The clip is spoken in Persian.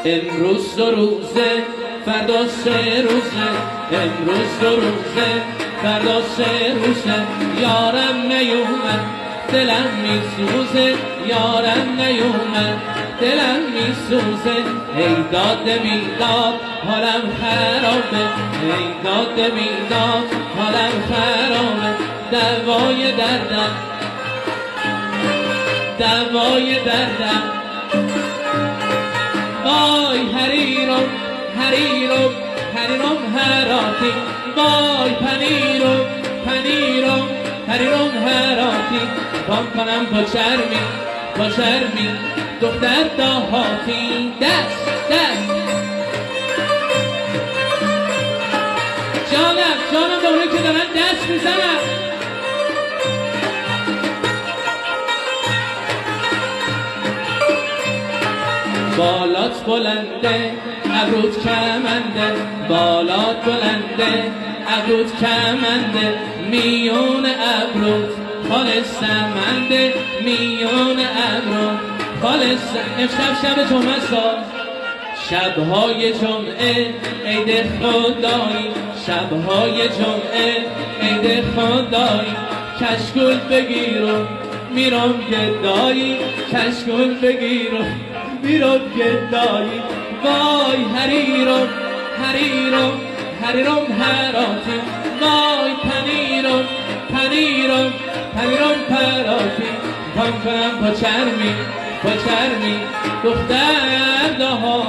امروز دو روزه فردا سه روزه، امروز دو روزه فردا سه روزه، یارم نیومد دلم میسوزه، یارم نیومد دلم میسوزه. ای داده بیداد حالم خرابه، ای داده بیداد حالم خرابه. دوای دردم، دوای دردم. وای حریرم حریرم حریرم هراتی، وای پنیرم پنیرم پنیرم هراتی. پام کنم با چرمی با چرمی دختر دهاتی. دست دست جانم جانم به اونایی که دارن دست میزنن. بالات بلنده ابروت کمنده، بالات بلنده ابروت کمنده، میون ابروت خالص سمنده، میون ابروت خالص. امشب شب جمعه ساز، شبهای جمعه عید خدایی، شبهای جمعه عید خدایی. کشکول بگیرم میرم گدایی، کشکول بگیرم میرم گدایی. وای حریرم حریرم حریرم هراتی، وای پنیرم پنیرم پنیرم پراتی. پام کنم با چرمی با چرمی دختر دهاتی.